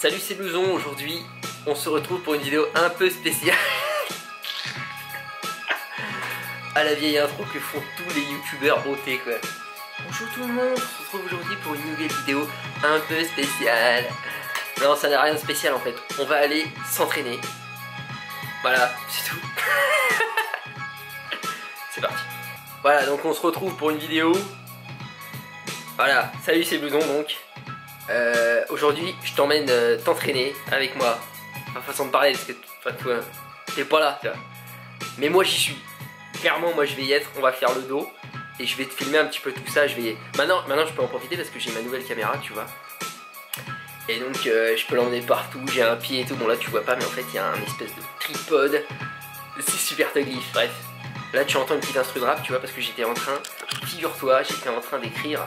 Salut, c'est Blouson. Aujourd'hui on se retrouve pour une vidéo un peu spéciale. À la vieille intro que font tous les youtubeurs beauté quoi. Bonjour tout le monde, on se retrouve aujourd'hui pour une nouvelle vidéo un peu spéciale. Non, ça n'a rien de spécial en fait, on va aller s'entraîner. Voilà, c'est tout. C'est parti. Voilà, donc on se retrouve pour une vidéo. Voilà, salut, c'est Blouson donc. Aujourd'hui je t'emmène t'entraîner avec moi. Enfin, façon de parler parce que toi t'es pas là tu vois. Mais moi j'y suis. Clairement moi je vais y être, on va faire le dos. Et je vais te filmer un petit peu tout ça. Je vais... Maintenant je peux en profiter parce que j'ai ma nouvelle caméra tu vois. Et donc je peux l'emmener partout, j'ai un pied et tout. Bon là tu vois pas mais en fait il y a un espèce de tripode. C'est super tugly, bref. Là tu entends une petite instru de rap tu vois. Parce que j'étais en train, figure-toi, j'étais en train d'écrire.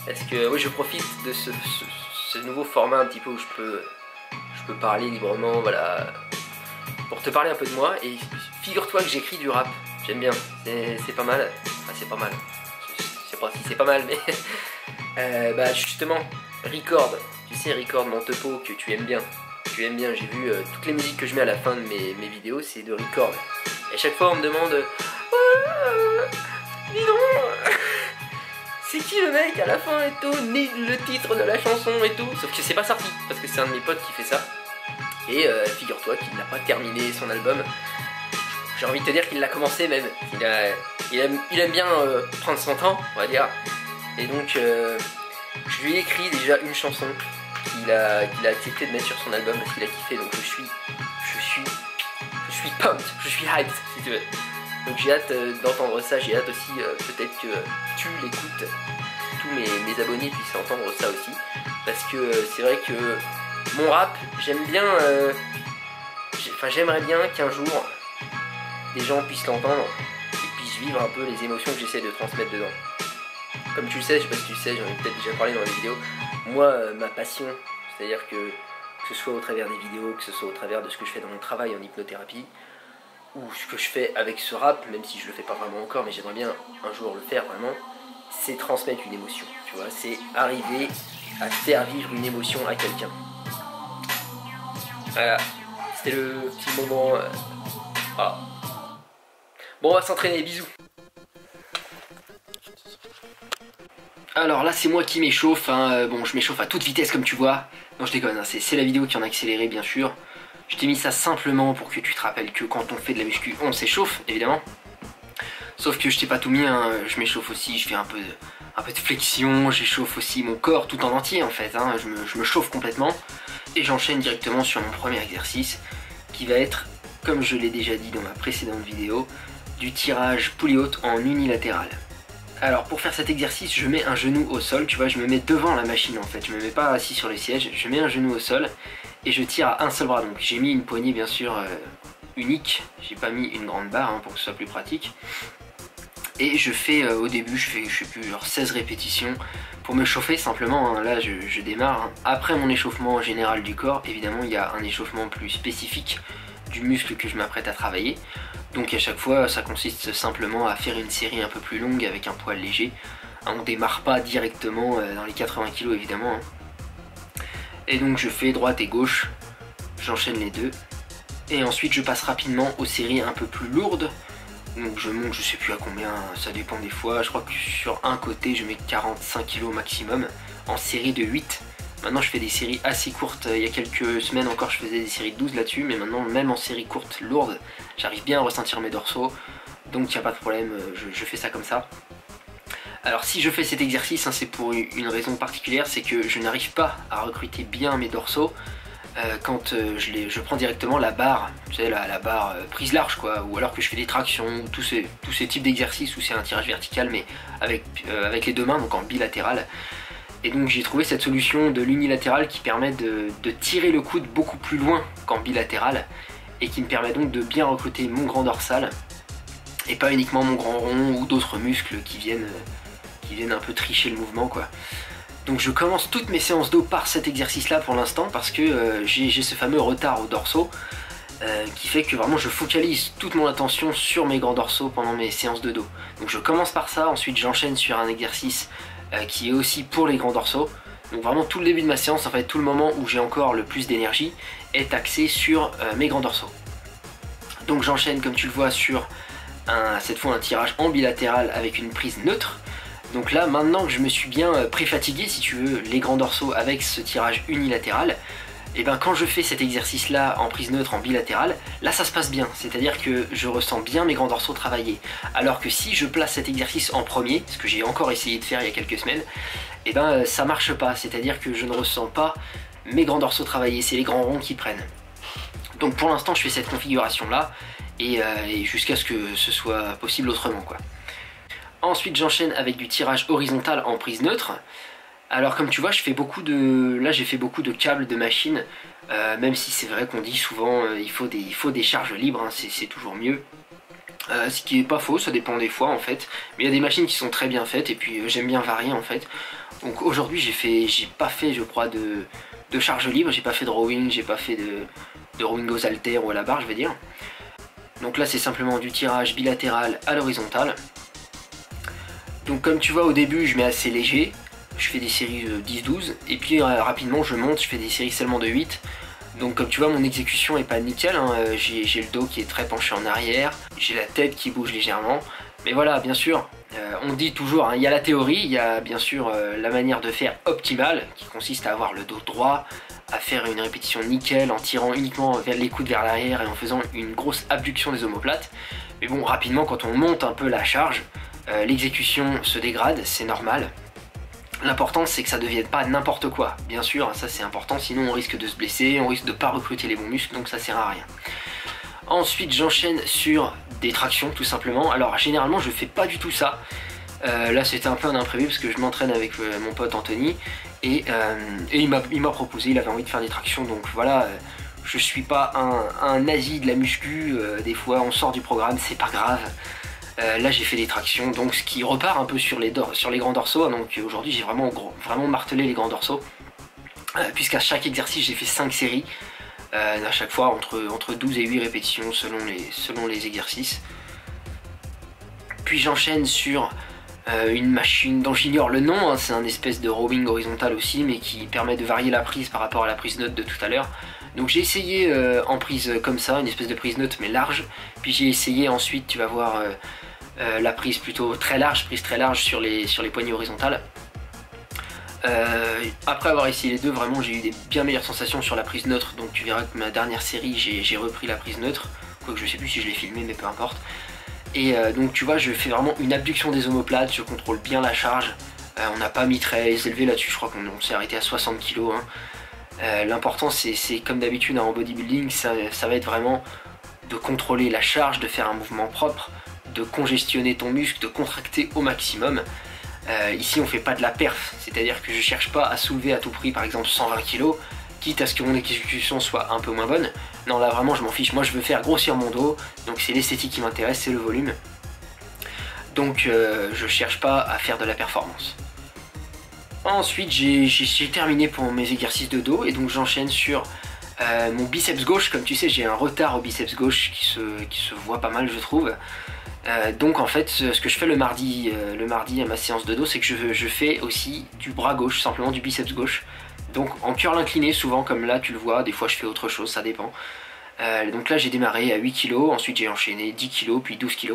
Parce que oui je profite de ce nouveau format un petit peu où je peux parler librement, voilà. Pour te parler un peu de moi. Et figure-toi que j'écris du rap. J'aime bien, c'est pas mal. Enfin c'est pas mal. Je sais pas si c'est pas mal mais bah justement, Record. Tu sais Record, mon topo que tu aimes bien. Tu aimes bien, j'ai vu toutes les musiques que je mets à la fin de mes vidéos, c'est de Record. Et à chaque fois on me demande dis donc c'est qui le mec à la fin et tout, ni le titre de la chanson et tout. Sauf que c'est pas sorti, parce que c'est un de mes potes qui fait ça. Et figure-toi qu'il n'a pas terminé son album. J'ai envie de te dire qu'il l'a commencé même. Il aime bien prendre son temps, on va dire. Et donc je lui ai écrit déjà une chanson qu'il a accepté de mettre sur son album parce qu'il a kiffé. Donc je suis pumped, je suis hyped si tu veux. Donc j'ai hâte d'entendre ça, j'ai hâte aussi peut-être que tu l'écoutes, tous mes abonnés puissent entendre ça aussi. Parce que c'est vrai que mon rap, j'aime bien, j'aimerais bien qu'un jour des gens puissent l'entendre et puissent vivre un peu les émotions que j'essaie de transmettre dedans. Comme tu le sais, je sais pas si tu le sais, j'en ai peut-être déjà parlé dans les vidéos, moi ma passion, c'est-à-dire que ce soit au travers des vidéos, que ce soit au travers de ce que je fais dans mon travail en hypnothérapie, ou ce que je fais avec ce rap, même si je le fais pas vraiment encore, mais j'aimerais bien un jour le faire vraiment, c'est transmettre une émotion, tu vois, c'est arriver à faire vivre une émotion à quelqu'un. Voilà, c'était le petit moment. Voilà. Bon, on va s'entraîner, bisous. Alors là, c'est moi qui m'échauffe, hein. Bon, je m'échauffe à toute vitesse comme tu vois. Non, je déconne, hein. C'est la vidéo qui en a accéléré, bien sûr. Je t'ai mis ça simplement pour que tu te rappelles que quand on fait de la muscu, on s'échauffe, évidemment. Sauf que je t'ai pas tout mis, hein. Je m'échauffe aussi, je fais un peu de flexion, j'échauffe aussi mon corps tout en entier en fait, hein. Je me chauffe complètement. Et j'enchaîne directement sur mon premier exercice, qui va être, comme je l'ai déjà dit dans ma précédente vidéo, du tirage poulie haute en unilatéral. Alors pour faire cet exercice, je mets un genou au sol, tu vois, je me mets devant la machine en fait, je me mets pas assis sur le siège, je mets un genou au sol et je tire à un seul bras. Donc j'ai mis une poignée bien sûr unique, j'ai pas mis une grande barre hein, pour que ce soit plus pratique. Et je fais au début, je sais plus, genre 16 répétitions pour me chauffer simplement, hein. Là je démarre, hein. Après mon échauffement général du corps, évidemment il y a un échauffement plus spécifique du muscle que je m'apprête à travailler. Donc à chaque fois ça consiste simplement à faire une série un peu plus longue avec un poids léger. On démarre pas directement dans les 80 kg évidemment, hein. Et donc je fais droite et gauche, j'enchaîne les deux. Et ensuite je passe rapidement aux séries un peu plus lourdes. Donc je monte, je sais plus à combien, ça dépend des fois. Je crois que sur un côté je mets 45 kg maximum en série de 8. Maintenant je fais des séries assez courtes. Il y a quelques semaines encore je faisais des séries de 12 là-dessus. Mais maintenant même en série courte, lourde, j'arrive bien à ressentir mes dorsaux. Donc il n'y a pas de problème, je fais ça comme ça. Alors si je fais cet exercice, hein, c'est pour une raison particulière. C'est que je n'arrive pas à recruter bien mes dorsaux. Quand je prends directement la barre, tu sais la barre prise large quoi, ou alors que je fais des tractions, tous ces types d'exercices où c'est un tirage vertical mais avec les deux mains, donc en bilatéral. Et donc j'ai trouvé cette solution de l'unilatéral qui permet de tirer le coude beaucoup plus loin qu'en bilatéral et qui me permet donc de bien recruter mon grand dorsal et pas uniquement mon grand rond ou d'autres muscles qui viennent un peu tricher le mouvement quoi. Donc je commence toutes mes séances dos par cet exercice là pour l'instant parce que j'ai ce fameux retard au dorsaux qui fait que vraiment je focalise toute mon attention sur mes grands dorsaux pendant mes séances de dos. Donc je commence par ça, ensuite j'enchaîne sur un exercice qui est aussi pour les grands dorsaux. Donc vraiment tout le début de ma séance, en fait tout le moment où j'ai encore le plus d'énergie est axé sur mes grands dorsaux. Donc j'enchaîne comme tu le vois sur cette fois un tirage en bilatéral avec une prise neutre. Donc là maintenant que je me suis bien pré-fatigué si tu veux les grands dorsaux avec ce tirage unilatéral, et ben quand je fais cet exercice là en prise neutre en bilatéral, là ça se passe bien, c'est à dire que je ressens bien mes grands dorsaux travailler. Alors que si je place cet exercice en premier, ce que j'ai encore essayé de faire il y a quelques semaines, et ben ça marche pas, c'est à dire que je ne ressens pas mes grands dorsaux travailler, c'est les grands ronds qui prennent. Donc pour l'instant je fais cette configuration là et jusqu'à ce que ce soit possible autrement quoi. Ensuite j'enchaîne avec du tirage horizontal en prise neutre. Alors comme tu vois, je fais beaucoup de... Là j'ai fait beaucoup de câbles de machines, même si c'est vrai qu'on dit souvent il faut des charges libres, hein, c'est toujours mieux. Ce qui est pas faux, ça dépend des fois en fait. Mais il y a des machines qui sont très bien faites et puis j'aime bien varier en fait. Donc aujourd'hui j'ai pas fait je crois de charge libre, j'ai pas fait de rowing, j'ai pas fait de rowing aux haltères ou à la barre je vais dire. Donc là c'est simplement du tirage bilatéral à l'horizontale. Donc comme tu vois au début je mets assez léger. Je fais des séries 10-12 et puis rapidement je monte, je fais des séries seulement de 8. Donc comme tu vois mon exécution est pas nickel, hein. J'ai le dos qui est très penché en arrière, j'ai la tête qui bouge légèrement. Mais voilà bien sûr, on dit toujours, hein, il y a la théorie, il y a bien sûr la manière de faire optimale qui consiste à avoir le dos droit, à faire une répétition nickel en tirant uniquement vers les coudes vers l'arrière et en faisant une grosse abduction des omoplates. Mais bon rapidement quand on monte un peu la charge, l'exécution se dégrade, c'est normal. L'important c'est que ça ne devienne pas n'importe quoi, bien sûr, ça c'est important, sinon on risque de se blesser, on risque de ne pas recruter les bons muscles, donc ça sert à rien. Ensuite j'enchaîne sur des tractions tout simplement, alors généralement je fais pas du tout ça, là c'était un peu un imprévu parce que je m'entraîne avec mon pote Anthony, et il m'a proposé, il avait envie de faire des tractions, donc voilà, je suis pas un nazi de la muscu, des fois on sort du programme, c'est pas grave. Là j'ai fait des tractions, donc ce qui repart un peu sur les grands dorsaux, hein, donc aujourd'hui j'ai vraiment martelé les grands dorsaux, puisqu'à chaque exercice j'ai fait 5 séries, à chaque fois entre 12 et 8 répétitions selon les exercices. Puis j'enchaîne sur une machine dont j'ignore le nom, hein, c'est un espèce de rowing horizontal aussi, mais qui permet de varier la prise par rapport à la prise neutre de tout à l'heure. Donc j'ai essayé en prise comme ça, une espèce de prise neutre mais large, puis j'ai essayé ensuite, tu vas voir, la prise plutôt très large, sur les poignées horizontales. Après avoir essayé les deux, vraiment j'ai eu des bien meilleures sensations sur la prise neutre, donc tu verras que ma dernière série j'ai repris la prise neutre, quoique je sais plus si je l'ai filmé mais peu importe. Et donc tu vois je fais vraiment une abduction des omoplates, je contrôle bien la charge, on n'a pas mis très élevé là-dessus, je crois qu'on s'est arrêté à 60 kg. Hein. L'important c'est comme d'habitude en bodybuilding, ça va être vraiment de contrôler la charge, de faire un mouvement propre, de congestionner ton muscle, de contracter au maximum. Ici on fait pas de la perf, c'est à dire que je cherche pas à soulever à tout prix par exemple 120 kg, quitte à ce que mon exécution soit un peu moins bonne. Non là vraiment je m'en fiche, moi je veux faire grossir mon dos, donc c'est l'esthétique qui m'intéresse, c'est le volume. Donc je cherche pas à faire de la performance. Ensuite j'ai terminé pour mes exercices de dos et donc j'enchaîne sur mon biceps gauche. Comme tu sais j'ai un retard au biceps gauche qui se voit pas mal je trouve. Donc en fait ce que je fais le mardi à ma séance de dos, c'est que je fais aussi du bras gauche, simplement du biceps gauche. Donc en curl incliné souvent comme là tu le vois, des fois je fais autre chose, ça dépend. Donc là j'ai démarré à 8 kg, ensuite j'ai enchaîné 10 kg puis 12 kg.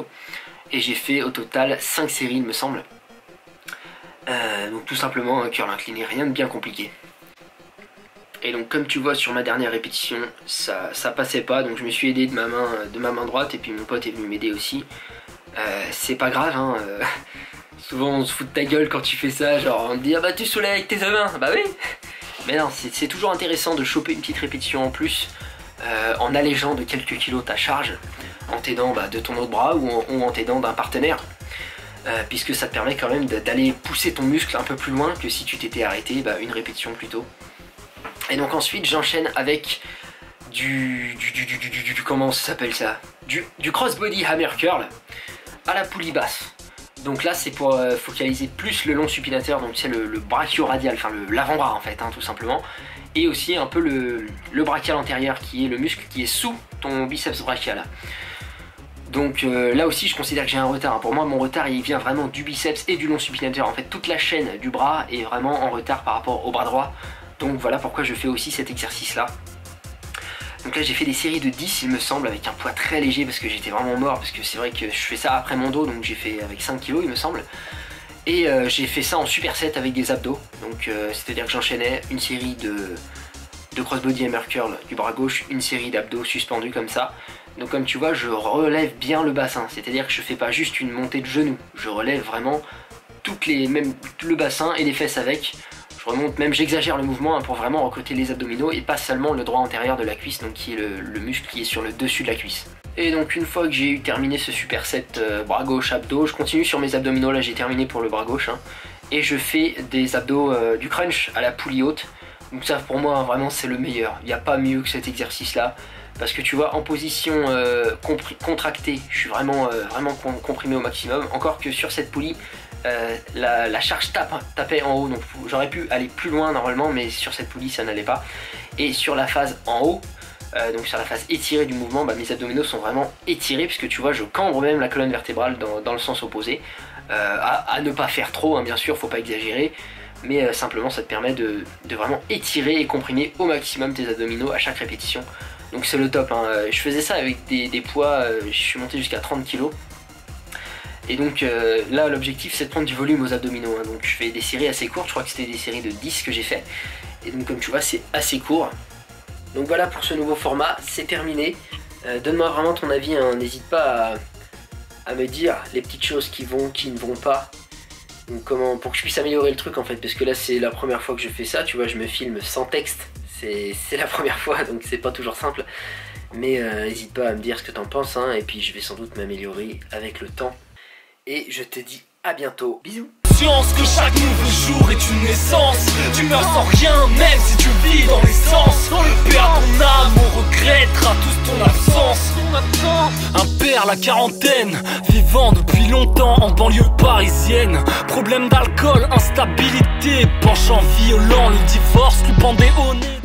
Et j'ai fait au total 5 séries il me semble. Donc tout simplement un curl incliné, rien de bien compliqué. Et donc comme tu vois sur ma dernière répétition, ça passait pas, donc je me suis aidé de ma main droite et puis mon pote est venu m'aider aussi. C'est pas grave, hein, souvent on se fout de ta gueule quand tu fais ça, genre on te dit ah bah tu soulèves avec tes deux mains, bah oui. Mais non, c'est toujours intéressant de choper une petite répétition en plus, en allégeant de quelques kilos ta charge, en t'aidant de ton autre bras ou en t'aidant d'un partenaire. Puisque ça te permet quand même d'aller pousser ton muscle un peu plus loin que si tu t'étais arrêté une répétition plus tôt. Et donc ensuite j'enchaîne avec comment ça s'appelle ça, du crossbody hammer curl à la poulie basse. Donc là c'est pour focaliser plus le long supinateur, donc c'est le brachio-radial, enfin l'avant-bras en fait, hein, tout simplement. Et aussi un peu le brachial antérieur qui est le muscle qui est sous ton biceps brachial. Donc là aussi je considère que j'ai un retard, hein. Pour moi mon retard il vient vraiment du biceps et du long supinateur. En fait toute la chaîne du bras est vraiment en retard par rapport au bras droit. Donc voilà pourquoi je fais aussi cet exercice là. Donc là j'ai fait des séries de 10 il me semble, avec un poids très léger parce que j'étais vraiment mort. Parce que c'est vrai que je fais ça après mon dos, donc j'ai fait avec 5 kg il me semble. Et j'ai fait ça en superset avec des abdos. Donc c'est à dire que j'enchaînais une série de crossbody hammer curl du bras gauche, une série d'abdos suspendus comme ça. Donc comme tu vois je relève bien le bassin, c'est à dire que je fais pas juste une montée de genoux, je relève vraiment même le bassin et les fesses avec. Je remonte, même j'exagère le mouvement, hein, pour vraiment recruter les abdominaux et pas seulement le droit antérieur de la cuisse, donc qui est le muscle qui est sur le dessus de la cuisse. Et donc une fois que j'ai eu terminé ce superset bras gauche abdos, je continue sur mes abdominaux. Là j'ai terminé pour le bras gauche, hein, et je fais des abdos du crunch à la poulie haute. Donc ça pour moi vraiment c'est le meilleur, il n'y a pas mieux que cet exercice là. Parce que tu vois en position contractée, je suis vraiment comprimé au maximum. Encore que sur cette poulie, la charge tapait en haut, donc j'aurais pu aller plus loin normalement, mais sur cette poulie ça n'allait pas. Et sur la phase en haut, donc sur la phase étirée du mouvement, mes abdominaux sont vraiment étirés, puisque tu vois je cambre même la colonne vertébrale dans le sens opposé. À ne pas faire trop, hein, bien sûr, faut pas exagérer. Mais simplement ça te permet de vraiment étirer et comprimer au maximum tes abdominaux à chaque répétition. Donc c'est le top, hein. Je faisais ça avec des poids, je suis monté jusqu'à 30 kg. Et donc là l'objectif c'est de prendre du volume aux abdominaux, hein. Donc je fais des séries assez courtes, je crois que c'était des séries de 10 que j'ai fait. Et donc comme tu vois c'est assez court. Donc voilà pour ce nouveau format, c'est terminé. Donne-moi vraiment ton avis, hein. N'hésite pas à me dire les petites choses qui ne vont pas. Donc pour que je puisse améliorer le truc en fait, parce que là c'est la première fois que je fais ça, tu vois, je me filme sans texte, c'est la première fois donc c'est pas toujours simple. Mais n'hésite pas à me dire ce que t'en penses, hein, et puis je vais sans doute m'améliorer avec le temps. Et je te dis à bientôt, bisous. Conscience que chaque nouveau jour est une naissance. Tu meurs sans rien même si tu vis dans l'essence. Père ton âme, on regrettera tous ton absence. Un père la quarantaine, vivant depuis longtemps en banlieue parisienne. Problème d'alcool, instabilité, penchant violent, le divorce lui pendait au nez.